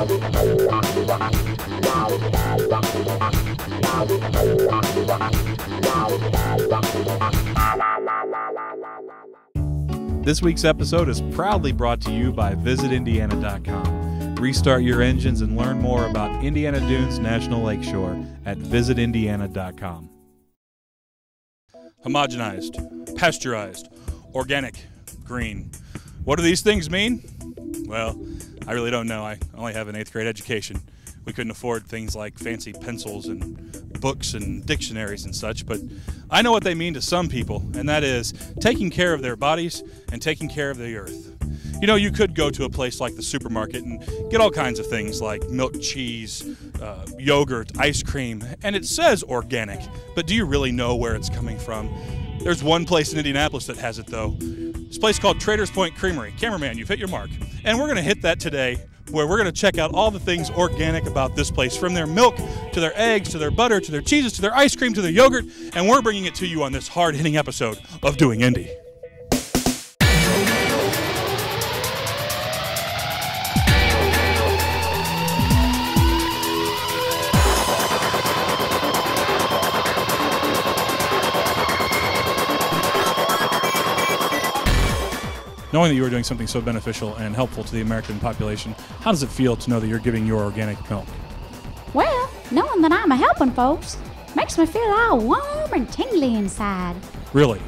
This week's episode is proudly brought to you by visitindiana.com. Restart your engines and learn more about Indiana Dunes National Lakeshore at visitindiana.com. Homogenized, pasteurized, organic, green. What do these things mean? Well, I really don't know. I only have an 8th grade education. We couldn't afford things like fancy pencils and books and dictionaries and such, but I know what they mean to some people, and that is taking care of their bodies and taking care of the earth. You know, you could go to a place like the supermarket and get all kinds of things like milk, cheese, yogurt, ice cream, and it says organic, but do you really know where it's coming from? There's one place in Indianapolis that has it, though. This place called Point Creamery. Cameraman, you've hit your mark. And we're going to hit that today, where we're going to check out all the things organic about this place, from their milk to their eggs to their butter to their cheeses to their ice cream to their yogurt, and we're bringing it to you on this hard-hitting episode of Doing Indy. Knowing that you are doing something so beneficial and helpful to the American population, how does it feel to know that you're giving your organic milk? Well, knowing that I'm helping folks makes me feel all warm and tingly inside. Really?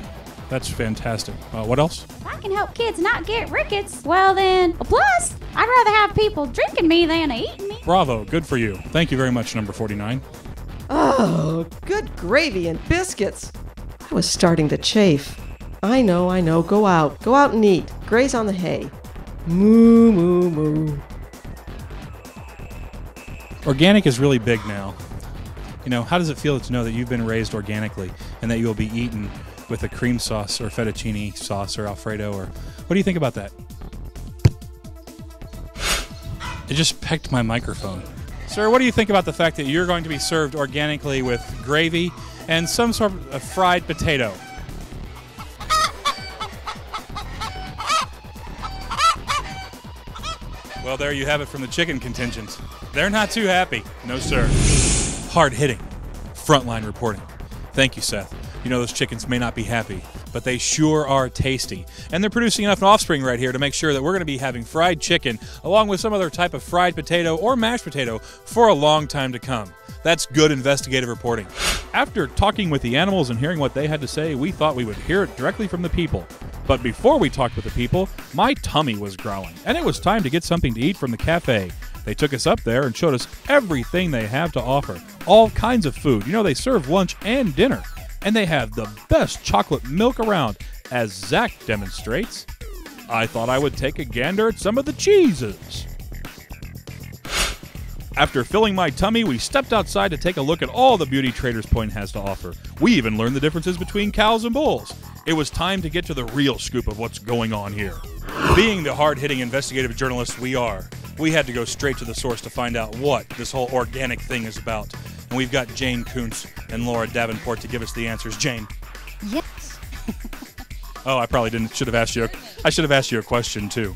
That's fantastic. What else? If I can help kids not get rickets, well then, plus, I'd rather have people drinking me than eating me. Bravo. Good for you. Thank you very much, number 49. Oh, good gravy and biscuits. I was starting to chafe. I know. Go out and eat. Graze on the hay. Moo, moo, moo. Organic is really big now. You know, how does it feel to know that you've been raised organically and that you will be eaten with a cream sauce or fettuccine sauce or Alfredo? Or what do you think about that? It just pecked my microphone. Sir, what do you think about the fact that you're going to be served organically with gravy and some sort of fried potato? Well, there you have it from the chicken contingent. They're not too happy. No, sir. Hard-hitting. Frontline reporting. Thank you, Seth. You know, those chickens may not be happy, but they sure are tasty. And they're producing enough offspring right here to make sure that we're going to be having fried chicken along with some other type of fried potato or mashed potato for a long time to come. That's good investigative reporting. After talking with the animals and hearing what they had to say, we thought we would hear it directly from the people. But before we talked with the people, my tummy was growling, and it was time to get something to eat from the cafe. They took us up there and showed us everything they have to offer. All kinds of food. You know, they serve lunch and dinner. And they have the best chocolate milk around, as Zach demonstrates. I thought I would take a gander at some of the cheeses. After filling my tummy, we stepped outside to take a look at all the beauty Traders Point has to offer. We even learned the differences between cows and bulls. It was time to get to the real scoop of what's going on here. Being the hard-hitting investigative journalists we are, we had to go straight to the source to find out what this whole organic thing is about. And we've got Jane Kuntz and Laura Davenport to give us the answers. Jane. Yes. Oh, I probably didn't. I should have asked you a question too.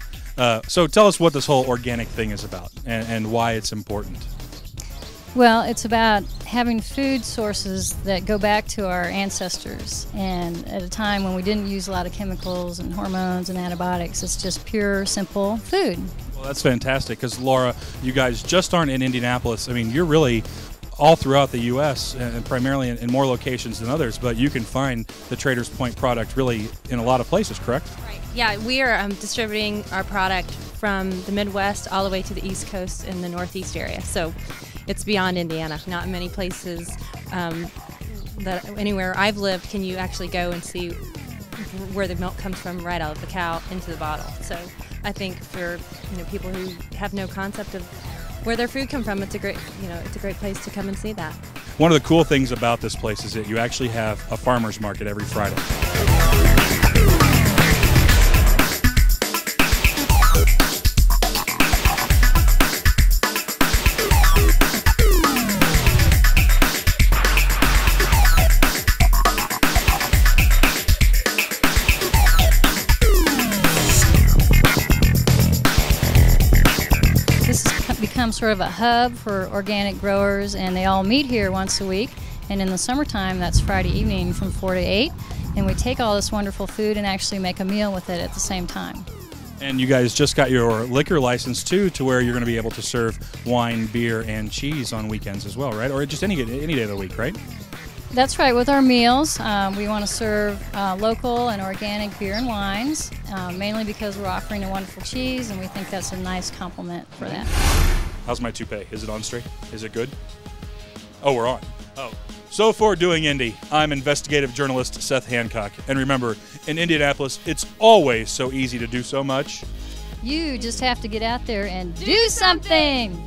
So tell us what this whole organic thing is about and why it's important. Well, it's about having food sources that go back to our ancestors, and at a time when we didn't use a lot of chemicals and hormones and antibiotics. It's just pure, simple food. Well, that's fantastic, because Laura, you guys just aren't in Indianapolis. I mean, you're really all throughout the U.S. and primarily in more locations than others, but you can find the Traders Point product really in a lot of places, correct? Right. Yeah, we are distributing our product from the Midwest all the way to the East Coast and the Northeast area. So it's beyond Indiana. Not many places that anywhere I've lived can you actually go and see where the milk comes from right out of the cow into the bottle. So I think for people who have no concept of where their food come from, it's a great place to come and see that. One of the cool things about this place is that you actually have a farmer's market every Friday. become sort of a hub for organic growers, and they all meet here once a week. And in the summertime, that's Friday evening from 4 to 8. And we take all this wonderful food and actually make a meal with it at the same time. And you guys just got your liquor license too, to where you're going to be able to serve wine, beer, and cheese on weekends as well, right? Or just any day of the week, right? That's right. With our meals, we want to serve local and organic beer and wines, mainly because we're offering a wonderful cheese, and we think that's a nice complement for that. How's my toupee? Is it on straight? Is it good? Oh, we're on. Oh. So for Doing Indy, I'm investigative journalist Seth Hancock. And remember, in Indianapolis, it's always so easy to do so much. You just have to get out there and do something!